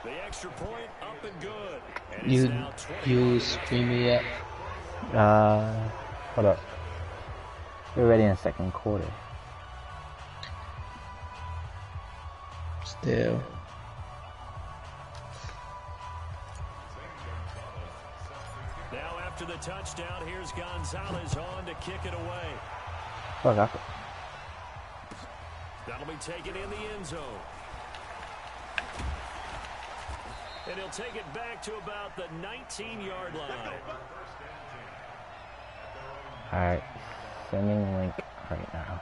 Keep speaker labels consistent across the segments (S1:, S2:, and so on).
S1: The extra point up and good. And
S2: you stream it yet?
S3: Hold up. We're ready in the second quarter.
S2: Still.
S1: Now after the touchdown, here's Gonzalez on to kick it away.
S3: Oh, got it.
S1: That'll be taken in the end zone. And he'll take it back to about the 19-yard line.
S3: Alright. Sending link right now.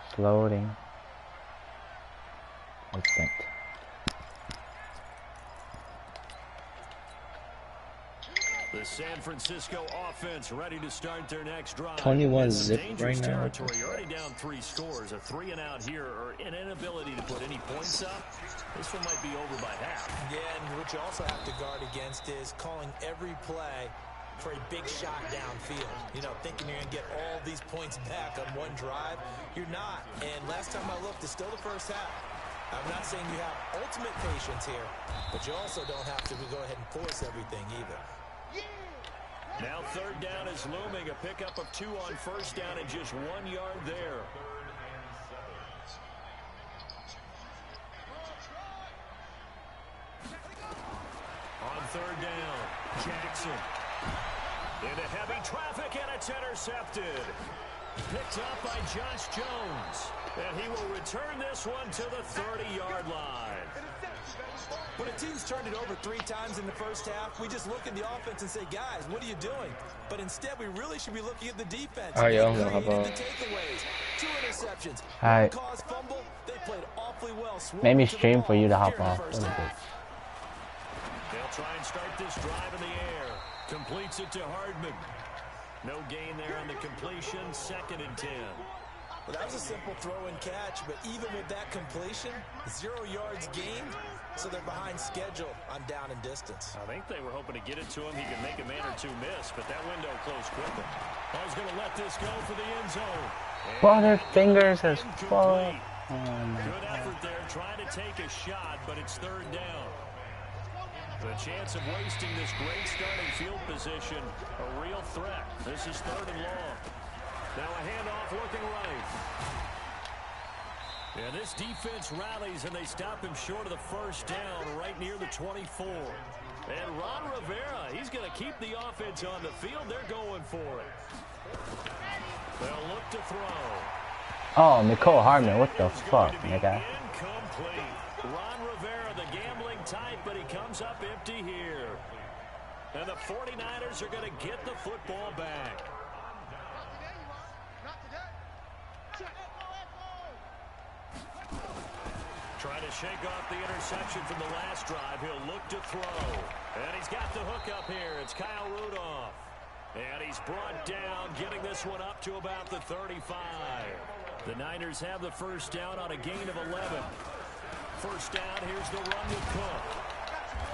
S3: It's loading. It's sent.
S1: The San Francisco offense ready to start their next drive.
S2: 21 zip right now.
S1: Territory. You're already down 3 scores. A 3 and out here, or an inability to put any points up. This one might be over by half.
S4: Yeah, and what you also have to guard against is calling every play for a big shot downfield. You know, thinking you're going to get all these points back on one drive. You're not. And last time I looked, it's still the first half. I'm not saying you have ultimate patience here, but you also don't have to go ahead and force everything either.
S1: Now third down is looming. A pickup of 2 on first down and just 1 yard there. On third down, Jackson. Into heavy traffic, and it's intercepted. Picked up by Josh Jones. And he will return this one to the 30-yard line.
S4: When a team's turned it over 3 times in the first half, we just look at the offense and say, guys, what are you doing? But instead, we really should be looking at the defense.
S2: Alright, yo,
S4: the
S1: takeaways.
S4: 2 interceptions.
S3: Alright.
S4: Caused fumble. They played awfully well.
S3: Maybe stream for you to hop off.
S1: They'll try and start this drive in the air. Completes it to Hardman. No gain there on the completion. 2nd and 10.
S4: Well, that was a simple throw and catch, but even with that completion, 0 yards gained, so they're behind schedule on down and distance.
S1: I think they were hoping to get it to him. He could make a man or 2 miss, but that window closed quickly. I was going to let this go for the end zone.
S3: Butterfingers as fuck.
S1: Good effort there, trying to take a shot, but it's third down. The chance of wasting this great starting field position, a real threat. This is 3rd and long. Now a handoff looking right. Yeah, this defense rallies, and they stop him short of the first down right near the 24. And Ron Rivera, he's going to keep the offense on the field. They're going for it. They'll look to throw.
S3: Oh, Nicole Hardman, what the fuck, nigga?
S1: Incomplete. Ron Rivera, the gambling type, but he comes up empty here. And the 49ers are going to get the football back. Trying to shake off the interception from the last drive. He'll look to throw. And he's got the hook up here. It's Kyle Rudolph. And he's brought down, getting this one up to about the 35. The Niners have the first down on a gain of 11. First down, here's the run with Cook.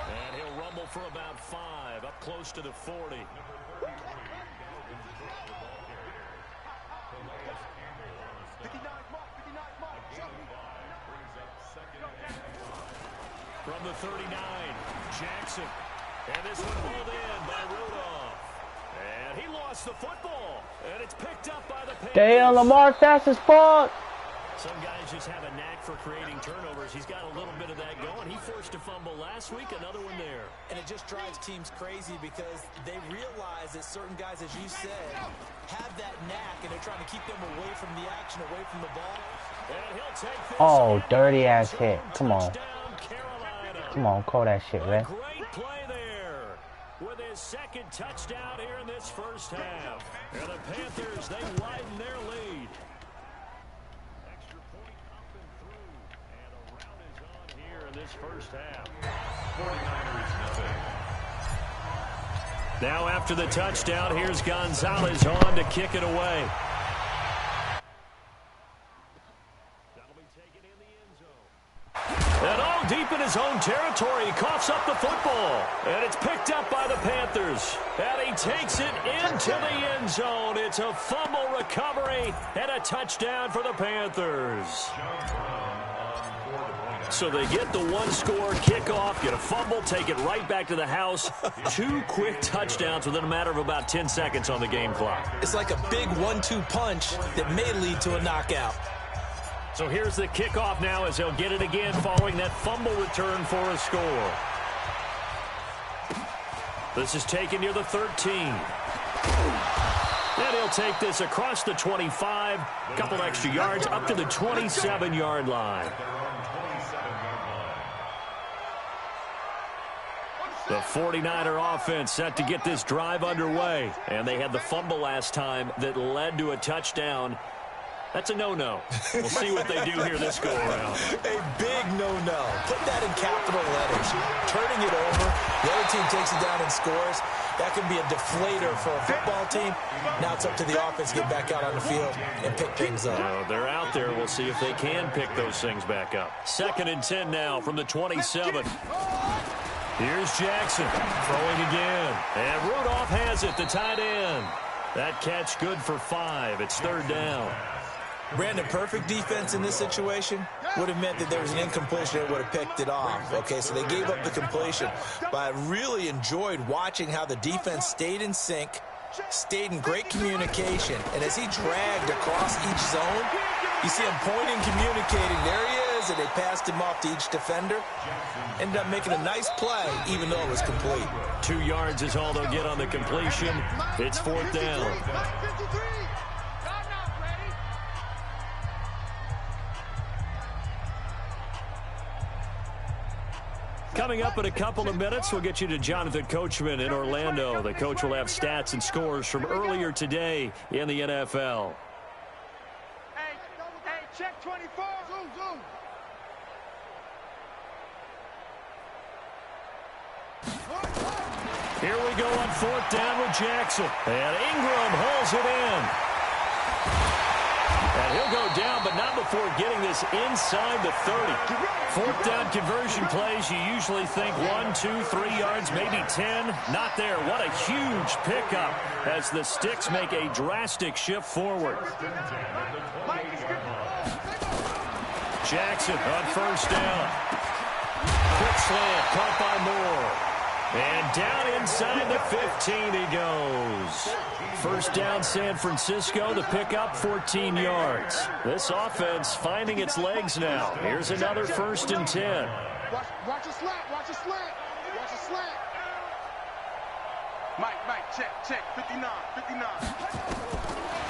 S1: And he'll rumble for about 5, up close to the 40. From the 39, Jackson. And this one pulled in by Rudolph. And he lost the football. And it's picked up by the Panthers.
S3: Damn, Lamar fast as fuck.
S1: Some guys just have a knack for creating turnovers. He's got a little bit of that going. He forced a fumble last week, another one there.
S4: And it just drives teams crazy because they realize that certain guys, as you said, have that knack, and they're trying to keep them away from the action, away from the ball.
S1: And he'll take this.
S3: Oh, dirty ass hit. Come on.
S1: Carolina.
S3: Come on, call that shit, man.
S1: Great play there with his 2nd touchdown here in this first half. And the Panthers, they widen their lead. Extra point up and through. And a round is on here in this first half. 49ers nothing. Now after the touchdown, here's Gonzalez on to kick it away. And oh, deep in his own territory, he coughs up the football. And it's picked up by the Panthers. And he takes it into the end zone. It's a fumble recovery and a touchdown for the Panthers. So they get the one-score kickoff, get a fumble, take it right back to the house. 2 quick touchdowns within a matter of about 10 seconds on the game clock.
S4: It's like a big 1-2 punch that may lead to a knockout.
S1: So here's the kickoff now as they'll get it again following that fumble return for a score. This is taken near the 13. And he'll take this across the 25, couple extra yards up to the 27-yard line. The 49er offense set to get this drive underway. And they had the fumble last time that led to a touchdown. That's a no-no. We'll see what they do here this go-around.
S4: A big no-no. Put that in capital letters. Turning it over. The other team takes it down and scores. That can be a deflator for a football team. Now it's up to the offense to get back out on the field and pick things up.
S1: They're out there. We'll see if they can pick those things back up. 2nd and 10 now from the 27. Here's Jackson throwing again. And Rudolph has it, the tight end. That catch good for 5. It's 3rd down.
S4: Brandon, perfect defense in this situation would have meant that there was an incompletion that would have picked it off. Okay, so they gave up the completion. But I really enjoyed watching how the defense stayed in sync, stayed in great communication. And as he dragged across each zone, you see him pointing, communicating. There he is, and they passed him off to each defender. Ended up making a nice play, even though it was complete.
S1: 2 yards is all they'll get on the completion. It's 4th down. Coming up in a couple of minutes, we'll get you to Jonathan Coachman in Orlando. The coach will have stats and scores from earlier today in the NFL.
S5: Hey, check 24. Zoom, zoom.
S1: Here we go on 4th down with Jackson. And Ingram holds it in. And he'll go down, but not before getting this inside the 30. 4th down conversion plays, you usually think 1, 2, 3 yards, maybe 10. Not there. What a huge pickup as the Sticks make a drastic shift forward. Jackson on 1st down. Quick slant, caught by Moore. And down inside the 15 he goes. 1st down San Francisco, the pickup 14 yards. This offense finding its legs now. Here's another 1st and 10.
S5: Watch a slant, watch a slant, watch a slant. Mike, check, 59.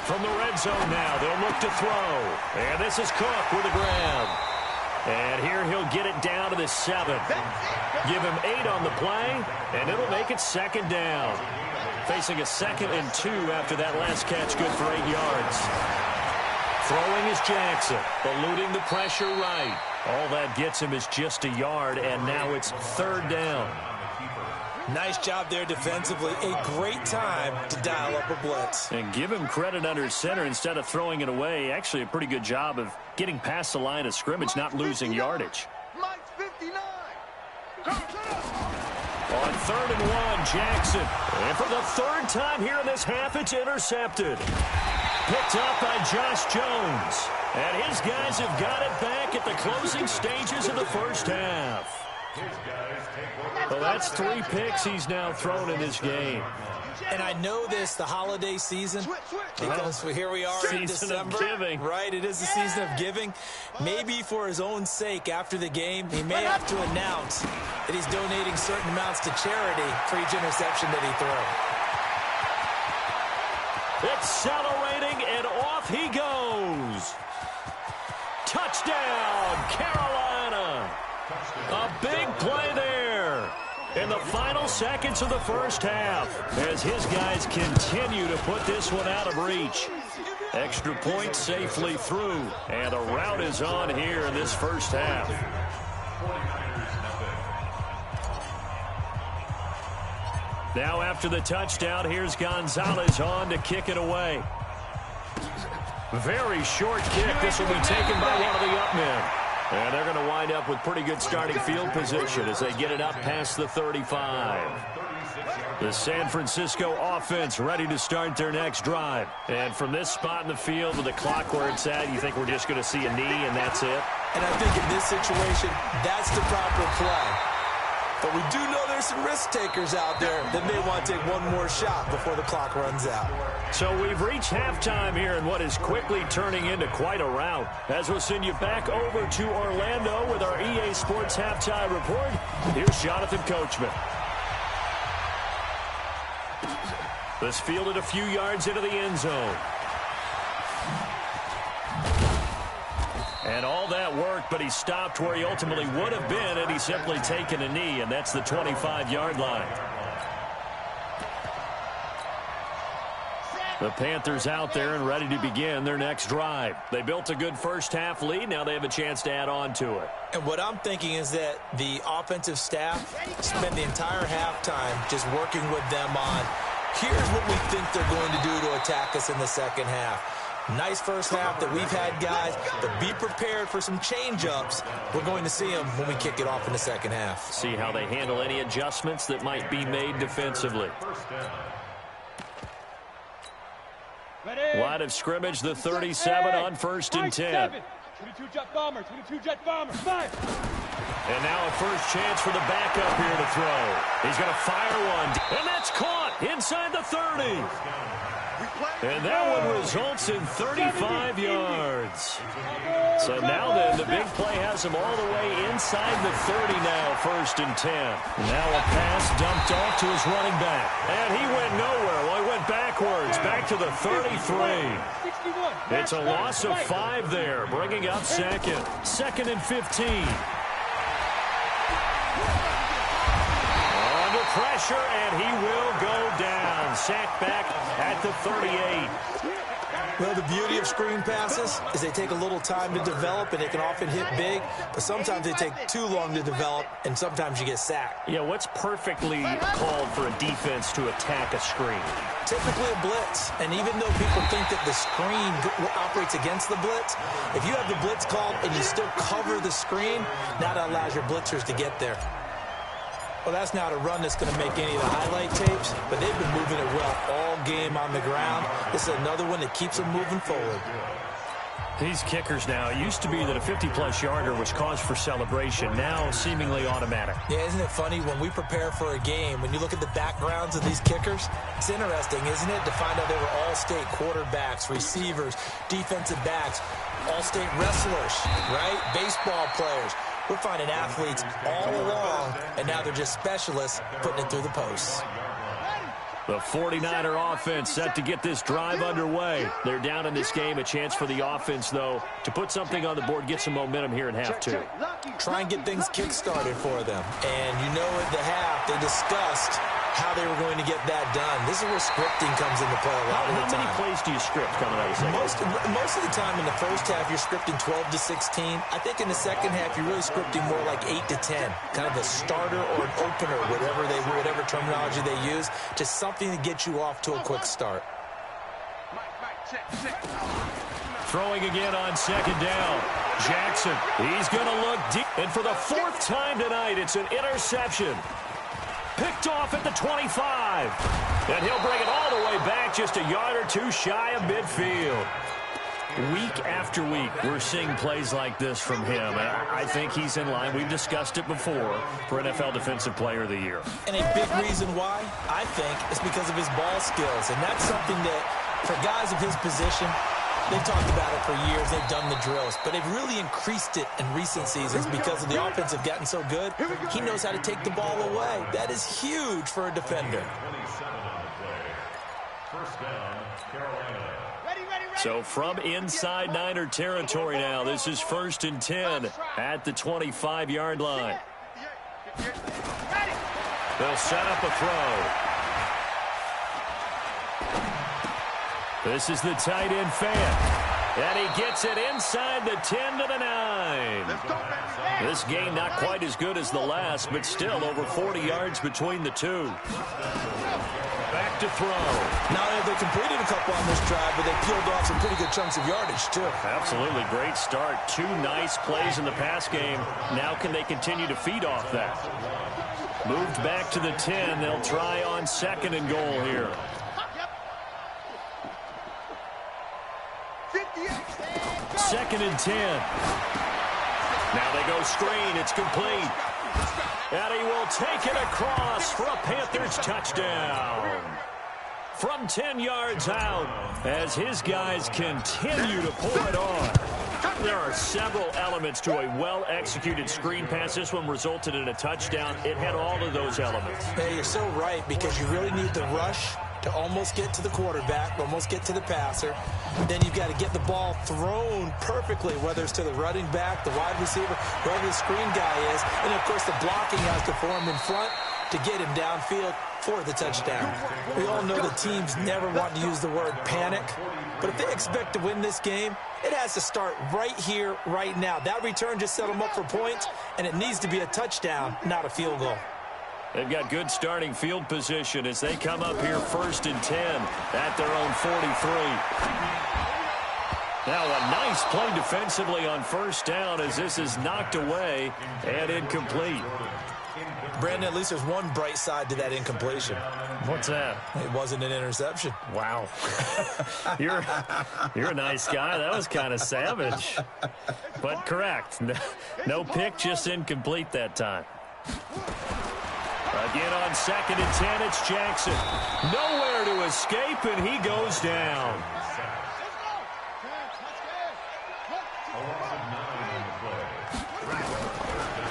S1: From the red zone now, they'll look to throw. And this is Cook with a grab. And here he'll get it down to the 7. Give him 8 on the play, and it'll make it 2nd down. Facing a 2nd and 2 after that last catch, good for 8 yards. Throwing is Jackson, eluding the pressure right. All that gets him is just a yard, and now it's 3rd down.
S4: Nice job there defensively. A great time to dial up a blitz.
S1: And give him credit under center instead of throwing it away. Actually a pretty good job of getting past the line of scrimmage, not losing yardage.
S5: Mike's 59.
S1: On 3rd and 1, Jackson. And for the 3rd time here in this half, it's intercepted. Picked up by Josh Jones. And his guys have got it back at the closing stages of the 1st half. Well, that's 3 picks he's now thrown in this game.
S4: And I know this, the holiday season, because here we are in December.
S1: Season of giving.
S4: Right, it is the season of giving. Maybe for his own sake after the game, he may have to announce that he's donating certain amounts to charity for each interception that he throws.
S1: Accelerating, and off he goes. Touchdown, Carolina. A big play there in the final seconds of the 1st half as his guys continue to put this one out of reach. Extra point safely through, and the route is on here in this 1st half. Now after the touchdown, here's Gonzalez on to kick it away. Very short kick. This will be taken by one of the up men. And they're going to wind up with pretty good starting field position as they get it up past the 35. The San Francisco offense ready to start their next drive. And from this spot in the field with the clock where it's at, you think we're just going to see a knee and that's it?
S4: And I think in this situation, that's the proper play. But we do know there's some risk takers out there that may want to take one more shot before the clock runs out.
S1: So we've reached halftime here in what is quickly turning into quite a rout. As we'll send you back over to Orlando with our EA Sports Halftime Report, here's Jonathan Coachman. This fielded a few yards into the end zone. And all that work, but he stopped where he ultimately would have been had he simply taken a knee, and that's the 25-yard line. The Panthers out there and ready to begin their next drive. They built a good first-half lead. Now they have a chance to add on to it.
S4: And what I'm thinking is that the offensive staff spend the entire halftime just working with them on, here's what we think they're going to do to attack us in the second half. Nice first half that we've had, guys, but be prepared for some change-ups. We're going to see them when we kick it off in the second half.
S1: See how they handle any adjustments that might be made defensively. Line of scrimmage, the 37 on 1st and 10.
S5: 22-jet bomber, 22-jet bomber, 5.
S1: And now a first chance for the backup here to throw. He's going to fire one, and that's caught inside the 30. And that one results in 35 yards. So now then, the big play has him all the way inside the 30 now, 1st and 10. Now a pass dumped off to his running back. And he went nowhere. Well, he went backwards, back to the 33. It's a loss of 5 there, bringing up second. 2nd and 15. Under pressure, and he will go down. Sacked back at the 38.
S4: Well, the beauty of screen passes is they take a little time to develop, and they can often hit big, but sometimes they take too long to develop, and sometimes you get sacked.
S1: Yeah, what's perfectly called for a defense to attack a screen?
S4: Typically a blitz, and even though people think that the screen operates against the blitz, if you have the blitz called and you still cover the screen, now that allows your blitzers to get there. Well, that's not a run that's going to make any of the highlight tapes, but they've been moving it well all game on the ground. This is another one that keeps them moving forward.
S1: These kickers now, it used to be that a 50-plus yarder was cause for celebration, now seemingly automatic.
S4: Yeah, isn't it funny when we prepare for a game, when you look at the backgrounds of these kickers, it's interesting, isn't it, to find out they were all-state quarterbacks, receivers, defensive backs, all-state wrestlers, right? Baseball players. We're finding athletes all along, and now they're just specialists putting it through the posts.
S1: The 49er offense set to get this drive underway. They're down in this game. A chance for the offense, though, to put something on the board, get some momentum here in half 2.
S4: Try and get things kick-started for them. And you know at the half, they discussed how they were going to get that done. This is where scripting comes into play a lot of the time.
S1: How many plays do you script coming out of the second?
S4: Most of the time in the first half, you're scripting 12 to 16. I think in the second half, you're really scripting more like 8 to 10. Kind of a starter or an opener, whatever terminology they use. Just something to get you off to a quick start.
S1: Throwing again on 2nd down. Jackson, he's going to look deep. And for the 4th time tonight, it's an interception. Picked off at the 25. And he'll bring it all the way back just a yard or 2 shy of midfield. Week after week, we're seeing plays like this from him. And I think he's in line. We've discussed it before for NFL Defensive Player of the Year.
S4: And a big reason why, I think, is because of his ball skills. And that's something that, for guys of his position, they've talked about it for years. They've done the drills. But they've really increased it in recent seasons because of the offense have gotten so good. He knows how to take the ball away. That is huge for a defender.
S1: So from inside Niner territory now, this is 1st and 10 at the 25-yard line. They'll set up a throw. This is the tight end fan. And he gets it inside the 10 to the 9. This game not quite as good as the last, but still over 40 yards between the two. Back to throw.
S4: Not only have they completed a couple on this drive, but they peeled off some pretty good chunks of yardage, too.
S1: Absolutely great start. 2 nice plays in the pass game. Now can they continue to feed off that? Moved back to the 10. They'll try on 2nd and goal here. 2nd and 10. Now they go screen. It's complete. And he will take it across for a Panthers touchdown. From 10 yards out, as his guys continue to pour it on. There are several elements to a well-executed screen pass. This one resulted in a touchdown. It had all of those elements.
S4: Hey, you're so right, because you really need the rush to almost get to the quarterback, almost get to the passer. Then you've got to get the ball thrown perfectly, whether it's to the running back, the wide receiver, whoever the screen guy is. And, of course, the blocking has to form in front to get him downfield for the touchdown. We all know the teams never want to use the word panic, but if they expect to win this game, it has to start right here, right now. That return just set them up for points, and it needs to be a touchdown, not a field goal.
S1: They've got good starting field position as they come up here 1st and 10 at their own 43. Now a nice play defensively on 1st down as this is knocked away and incomplete.
S4: Brandon, at least there's one bright side to that incompletion.
S1: What's that?
S4: It wasn't an interception.
S1: Wow. You're a nice guy. That was kind of savage. But correct. No pick, just incomplete that time. Again on 2nd and 10, it's Jackson. Nowhere to escape, and he goes down.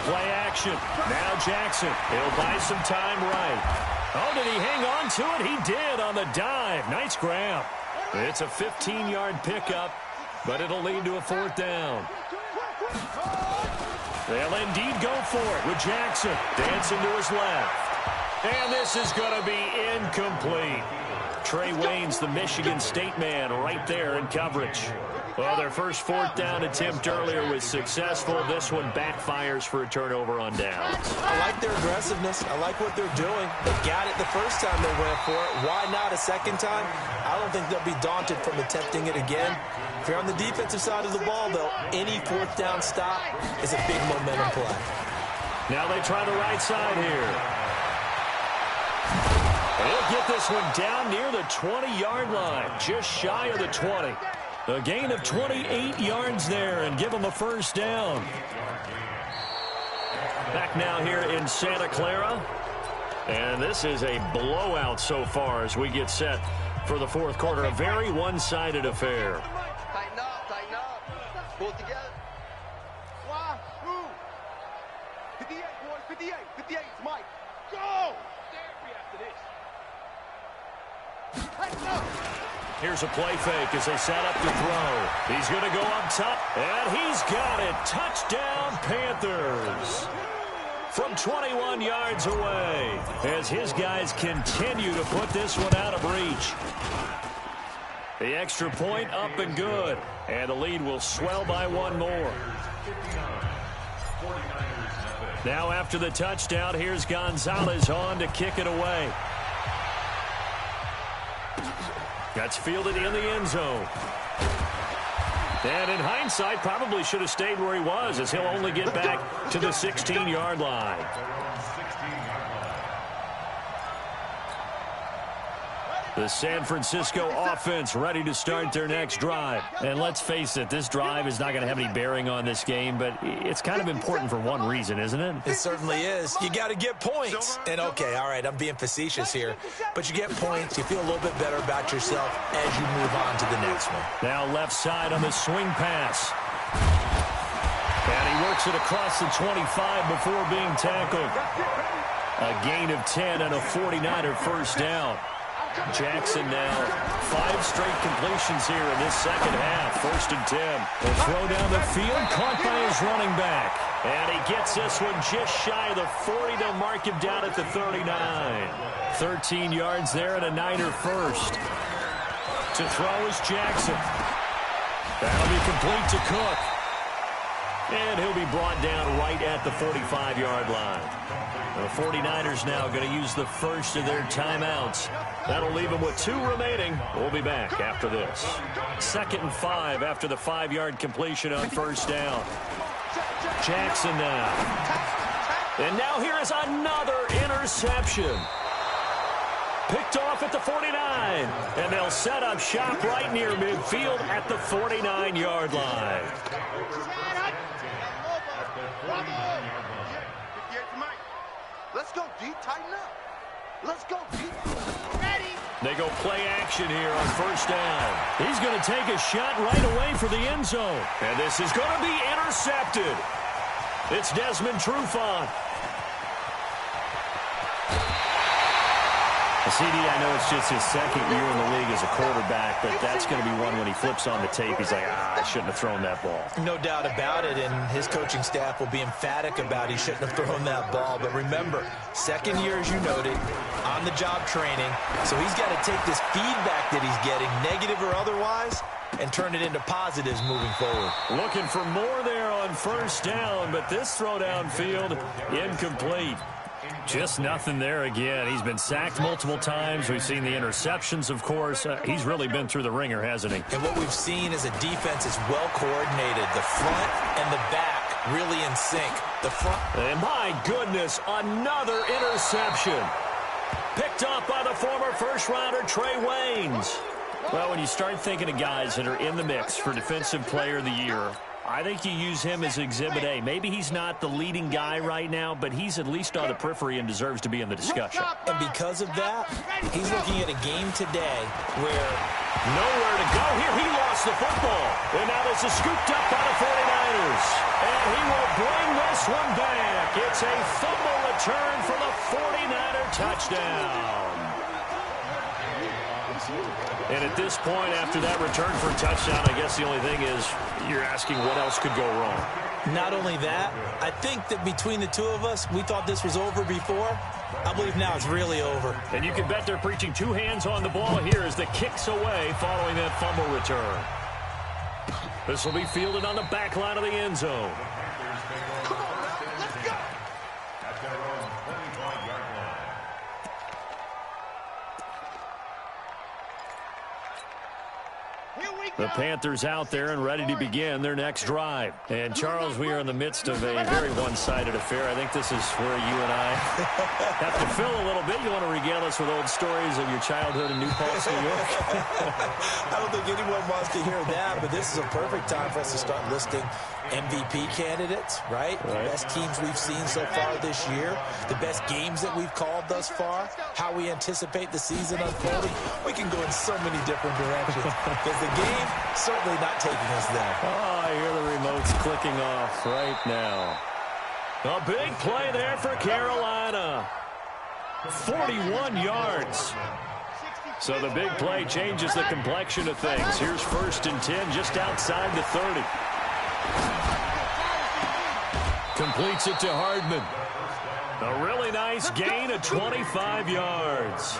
S1: Play action. Now Jackson. He'll buy some time right. Oh, did he hang on to it? He did on the dive. Nice grab. It's a 15-yard pickup, but it'll lead to a 4th down. They'll indeed go for it with Jackson dancing to his left. And this is going to be incomplete. Trey Waynes, the Michigan State man, right there in coverage. Well, their first 4th down attempt earlier was successful. This one backfires for a turnover on downs.
S4: I like their aggressiveness. I like what they're doing. They got it the first time they went for it. Why not a second time? I don't think they'll be daunted from attempting it again. If you're on the defensive side of the ball, though, any 4th down stop is a big momentum play.
S1: Now they try the right side here. They'll get this one down near the 20-yard line, just shy of the 20. A gain of 28 yards there and give them a 1st down. Back now here in Santa Clara. And this is a blowout so far as we get set for the 4th quarter. A very one-sided affair.
S5: Tighten up. Pull it together. 1, 2. 58, boys, 58. 58, it's Mike. Go! Stand after this. Tighten up.
S1: Here's a play fake as they set up to throw. He's going to go up top, and he's got it. Touchdown, Panthers. From 21 yards away as his guys continue to put this one out of reach. The extra point up and good, and the lead will swell by 1 more. Now after the touchdown, here's Gonzalez on to kick it away. That's fielded in the end zone. And in hindsight, probably should have stayed where he was, as he'll only get back to the 16-yard line. The San Francisco offense ready to start their next drive. And let's face it, this drive is not going to have any bearing on this game, but it's kind of important for one reason, isn't it?
S4: It certainly is. You got to get points. And, okay, all right, I'm being facetious here, but you get points, you feel a little bit better about yourself as you move on to the next one.
S1: Now left side on the swing pass. And he works it across the 25 before being tackled. A gain of 10 and a 49er 1st down. Jackson now 5 straight completions here in this second half. 1st and 10. A throw down the field, caught by his running back. And he gets this one just shy of the 40. They'll mark him down at the 39. 13 yards there and a 9er 1st. To throw is Jackson. That'll be complete to Cook. And he'll be brought down right at the 45-yard line. The 49ers now going to use the first of their timeouts. That'll leave them with 2 remaining. We'll be back after this. 2nd and 5 after the 5-yard completion on 1st down. Jackson now. And now here is another interception. Picked off at the 49. And they'll set up shop right near midfield at the 49-yard line.
S5: D. Tighten up. Let's go, D. Ready?
S1: They go play action here on first down. He's going to take a shot right away for the end zone. And this is going to be intercepted. It's Desmond Trufant. CD, I know it's just his second year in the league as a quarterback, but that's going to be one when he flips on the tape. He's like, I shouldn't have thrown that ball.
S4: No doubt about it, and his coaching staff will be emphatic about he shouldn't have thrown that ball. But remember, second year, as you noted, on-the-job training. So he's got to take this feedback that he's getting, negative or otherwise, and turn it into positives moving forward.
S1: Looking for more there on first down, but this throw downfield incomplete. Just nothing there again. He's been sacked multiple times. We've seen the interceptions, of course. He's really been through the ringer, hasn't he?
S4: And what we've seen is a defense is well coordinated. The front and the back really in sync. The front.
S1: And my goodness, another interception. Picked up by the former first-rounder Trey Waynes. Well, when you start thinking of guys that are in the mix for Defensive Player of the Year, I think you use him as Exhibit A. Maybe he's not the leading guy right now, but he's at least on the periphery and deserves to be in the discussion.
S4: And because of that, he's looking at a game today where
S1: nowhere to go here. He lost the football. And now this is scooped up by the 49ers. And he will bring this one back. It's a fumble return for the 49er touchdown. And at this point, after that return for a touchdown, I guess the only thing is you're asking what else could go wrong.
S4: Not only that, I think that between the two of us, we thought this was over before. I believe now it's really over.
S1: And you can bet they're preaching two hands on the ball here as the kick's away following that fumble return. This will be fielded on the back line of the end zone.
S5: Come on, now. Let's go.
S1: The Panthers out there and ready to begin their next drive. And, Charles, we are in the midst of a very one-sided affair. I think this is where you and I have to fill a little bit. You want to regale us with old stories of your childhood in New Paltz, New York?
S4: I don't think anyone wants to hear that, but this is a perfect time for us to start listing MVP candidates, right? The best teams we've seen so far this year, the best games that we've called thus far, how we anticipate the season unfolding. We can go in so many different directions because the game certainly not taking us there.
S1: Oh, I hear the remotes clicking off right now. A big play there for Carolina. 41 yards. So the big play changes the complexion of things. Here's 1st and 10 just outside the 30. Completes it to Hardman. A really nice gain of 25 yards.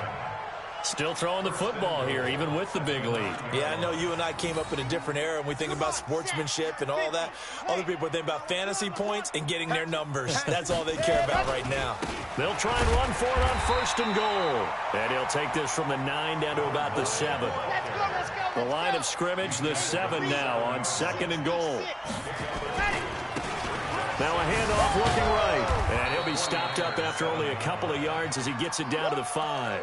S1: Still throwing the football here, even with the big lead.
S4: Yeah, I know you and I came up in a different era, and we think about sportsmanship and all that. Other people think about fantasy points and getting their numbers. That's all they care about right now.
S1: They'll try and run for it on 1st and goal. And he'll take this from the 9 down to about the 7. The line of scrimmage, the 7 now on 2nd and goal. Now a handoff looking right. And he'll be stopped up after only a couple of yards as he gets it down to the 5.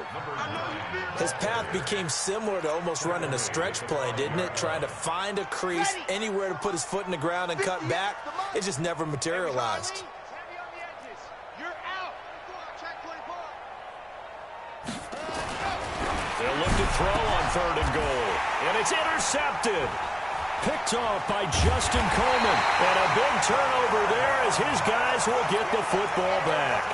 S4: His path became similar to almost running a stretch play, didn't it? Trying to find a crease, anywhere to put his foot in the ground and cut back. It just never materialized.
S1: They'll look to throw on 3rd and goal. And it's intercepted. Picked off by Justin Coleman. And a big turnover there as his guys will get the football back.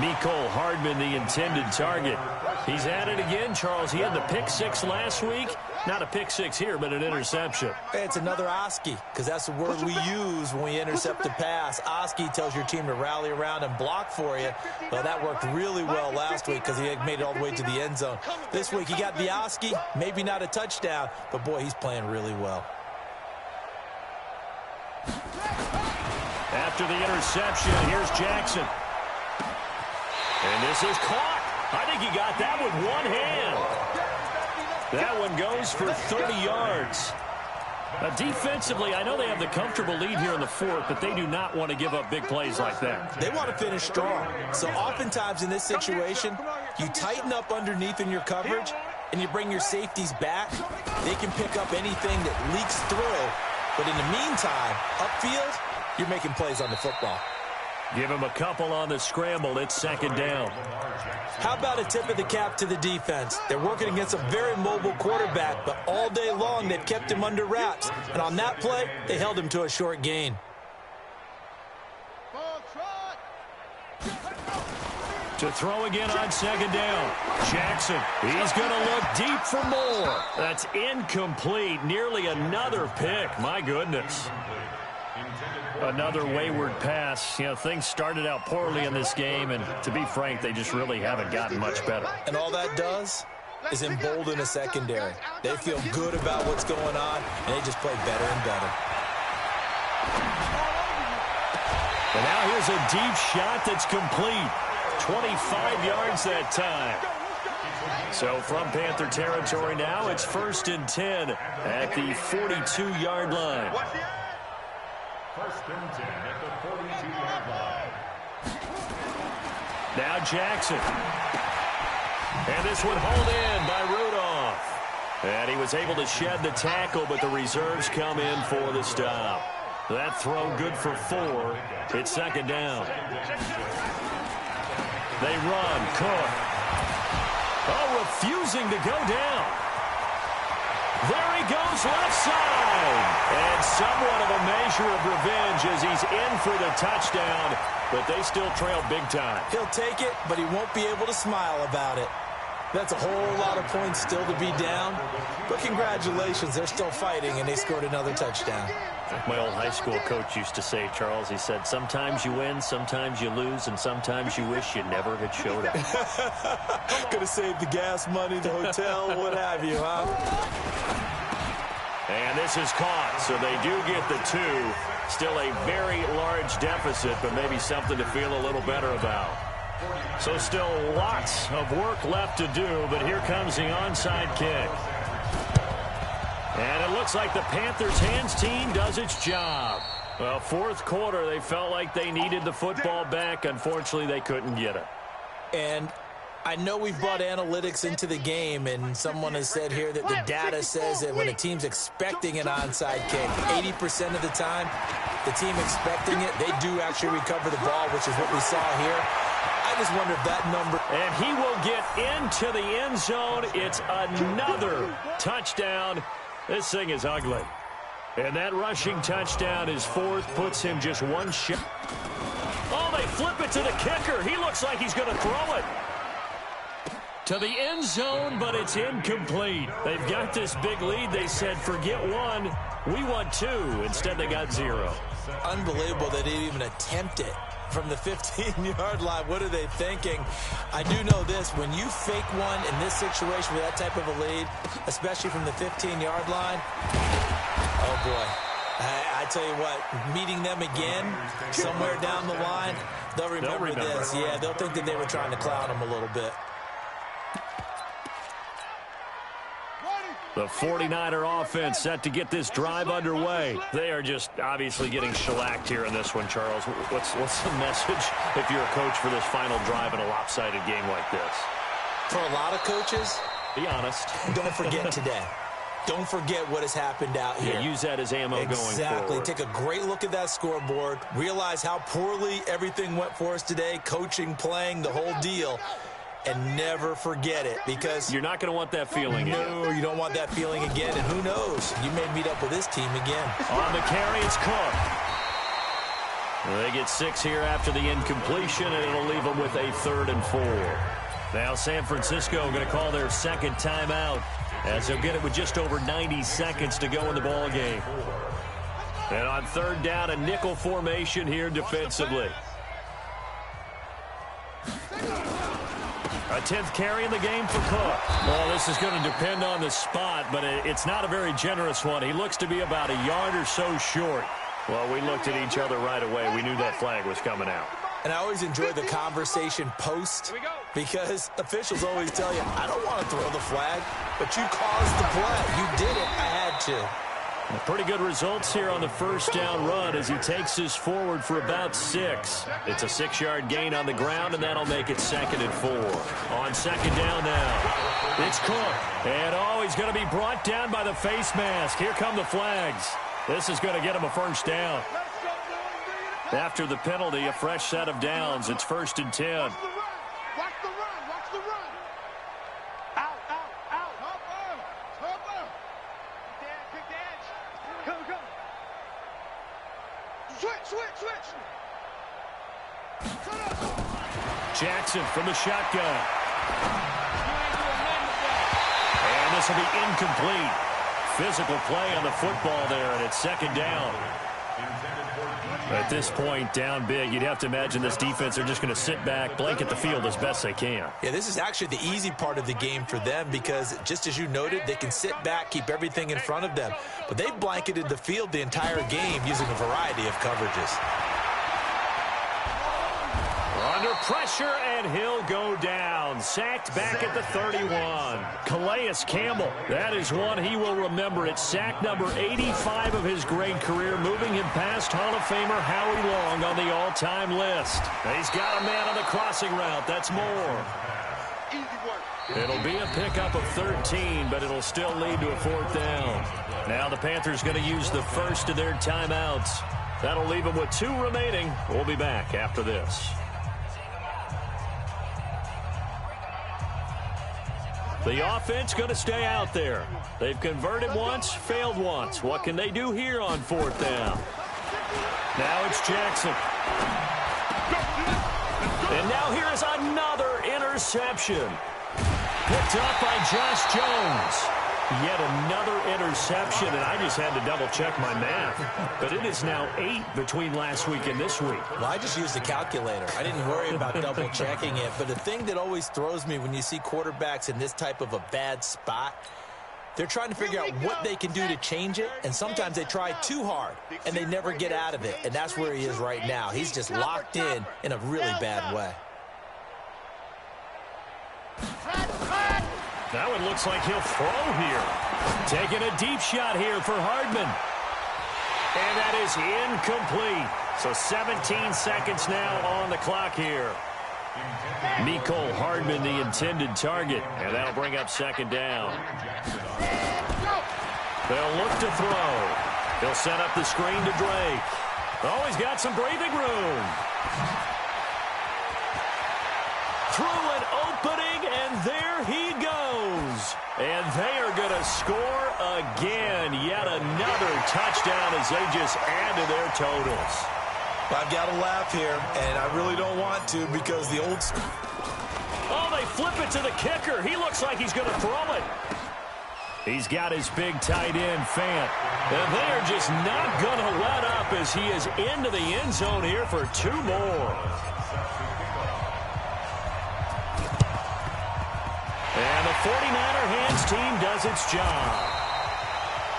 S1: Mecole Hardman, the intended target. He's at it again, Charles. He had the pick 6 last week. Not a pick 6 here, but an interception.
S4: It's another Oski, because that's the word we use when we intercept a pass. Oski tells your team to rally around and block for you. Well, that worked really well last week because he had made it all the way to the end zone. This week he got the Oski, maybe not a touchdown, but boy, he's playing really well.
S1: After the interception, here's Jackson. And this is caught. I think he got that with one hand. That one goes for 30 yards. Defensively, I know they have the comfortable lead here in the 4th, but they do not want to give up big plays like that.
S4: They want to finish strong. So oftentimes in this situation, you tighten up underneath in your coverage, and you bring your safeties back. They can pick up anything that leaks through. But in the meantime, upfield, you're making plays on the football.
S1: Give him a couple on the scramble. It's second down.
S4: How about a tip of the cap to the defense? They're working against a very mobile quarterback, but all day long they've kept him under wraps. And on that play, they held him to a short gain.
S1: To throw again on second down. Jackson, he's going to look deep for more. That's incomplete. Nearly another pick. My goodness. Another wayward pass. You know, things started out poorly in this game, and to be frank, they just really haven't gotten much better.
S4: And all that does is embolden a secondary. They feel good about what's going on, and they just play better and better.
S1: And now here's a deep shot that's complete. 25 yards that time. So from Panther territory now, it's 1st and 10 at the 42-yard line.
S6: First and 10 at the 42-yard line.
S1: Now Jackson. And this one hauled in by Rudolph. And he was able to shed the tackle, but the reserves come in for the stop. That throw good for 4. It's second down. They run. Cook. Oh, refusing to go down. There he goes, left side. And somewhat of a measure of revenge as he's in for the touchdown, but they still trail big time.
S4: He'll take it, but he won't be able to smile about it. That's a whole lot of points still to be down. But congratulations, they're still fighting, and they scored another touchdown.
S1: Like my old high school coach used to say, Charles, he said, sometimes you win, sometimes you lose, and sometimes you wish you never had showed up.
S4: Could have saved the gas money, the hotel, what have you, huh?
S1: And this is caught, so they do get the 2. Still a very large deficit, but maybe something to feel a little better about. So still lots of work left to do, but here comes the onside kick. And it looks like the Panthers' hands team does its job. Well, 4th quarter, they felt like they needed the football back. Unfortunately, they couldn't get it.
S4: And I know we've brought analytics into the game, and someone has said here that the data says that when a team's expecting an onside kick, 80% of the time, the team expecting it, they do actually recover the ball, which is what we saw here. I just wonder if that number...
S1: And he will get into the end zone. It's another touchdown. This thing is ugly. And that rushing touchdown is 4th, puts him just 1 shot. Oh, they flip it to the kicker. He looks like he's going to throw it to the end zone, but it's incomplete. They've got this big lead. They said, forget 1, we want 2. Instead, they got 0.
S4: Unbelievable they didn't even attempt it from the 15-yard line. What are they thinking? I do know this. When you fake one in this situation with that type of a lead, especially from the 15-yard line, oh, boy. I tell you what, meeting them again somewhere down the line, they'll remember this. Yeah, they'll think that they were trying to clown them a little bit.
S1: The 49er offense set to get this drive underway. They are just obviously getting shellacked here in this one, Charles. What's the message if you're a coach for this final drive in a lopsided game like this?
S4: For a lot of coaches,
S1: be honest.
S4: Don't forget today. Don't forget what has happened out here.
S1: Yeah, use that as ammo going forward.
S4: Exactly. Take a great look at that scoreboard. Realize how poorly everything went for us today. Coaching, playing, the whole deal. And never forget it, because
S1: you're not going to want that feeling again.
S4: No, you don't want that feeling again. And who knows? You may meet up with this team again.
S1: On the carry, it's Cook. They get 6 here after the incompletion, and it'll leave them with a 3rd and 4. Now San Francisco going to call their second timeout, as they'll get it with just over 90 seconds to go in the ball game. And on 3rd down, a nickel formation here defensively. A 10th carry in the game for Cook. Well, this is going to depend on the spot, but it's not a very generous one. He looks to be about a yard or so short. Well, we looked at each other right away. We knew that flag was coming out.
S4: And I always enjoy the conversation post, because officials always tell you, I don't want to throw the flag, but you caused the play. You did it. I had to.
S1: Pretty good results here on the 1st down run as he takes this forward for about 6. It's a 6-yard gain on the ground, and that'll make it 2nd and 4. On 2nd down now, it's Cook. And, he's going to be brought down by the face mask. Here come the flags. This is going to get him a 1st down. After the penalty, a fresh set of downs. It's 1st and 10.
S5: Watch the run. Watch the run. Watch the run. Out, out, out. Hopper. Quick dance. Come. Switch.
S1: Jackson from the shotgun. And this will be incomplete. Physical play on the football there, and it's 2nd down. At this point, down big, you'd have to imagine this defense, they're just going to sit back, blanket the field as best they can.
S4: Yeah, this is actually the easy part of the game for them because, just as you noted, they can sit back, keep everything in front of them. But they've blanketed the field the entire game using a variety of coverages.
S1: Under pressure, and he'll go down. Sacked back at the 31. Calais Campbell, that is one he will remember. It's sack number 85 of his great career, moving him past Hall of Famer Howie Long on the all-time list. He's got a man on the crossing route. That's more. It'll be a pickup of 13, but it'll still lead to a 4th down. Now the Panthers going to use the first of their timeouts. That'll leave them with 2 remaining. We'll be back after this. The offense going to stay out there. They've converted once, failed once. What can they do here on 4th down? Now it's Jackson. And now here is another interception. Picked up by Josh Jones. Yet another interception, and I just had to double-check my math. But it is now 8 between last week and this week.
S4: Well, I just used a calculator. I didn't worry about double-checking it. But the thing that always throws me when you see quarterbacks in this type of a bad spot, they're trying to figure out what they can do to change it, and sometimes they try too hard, and they never get out of it. And that's where he is right now. He's just locked in a really bad way.
S1: That one looks like he'll throw here. Taking a deep shot here for Hardman. And that is incomplete. So 17 seconds now on the clock here. Mecole Hardman, the intended target. And that'll bring up 2nd down. They'll look to throw. They'll set up the screen to Drake. Oh, he's got some breathing room. Through an opening, and there he goes. And they are going to score again. Yet another touchdown as they just add to their totals.
S4: I've got to laugh here, and I really don't want to because the old...
S1: Oh, they flip it to the kicker. He looks like he's going to throw it. He's got his big tight end, Fant. And they are just not going to let up as he is into the end zone here for 2 more. And the 49er hands team does its job.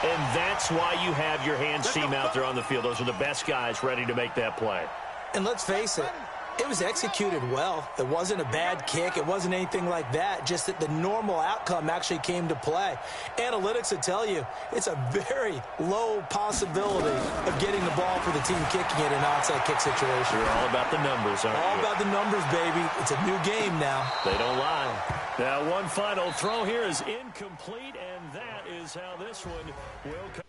S1: And that's why you have your hands team out there on the field. Those are the best guys ready to make that play.
S4: And let's face it, it was executed well. It wasn't a bad kick. It wasn't anything like that. Just that the normal outcome actually came to play. Analytics will tell you it's a very low possibility of getting the ball for the team kicking it in an onside kick situation.
S1: You're all about the numbers, aren't you?
S4: All about the numbers, baby. It's a new game now.
S1: They don't lie. Now, one final throw here is incomplete, and that is how this one will come.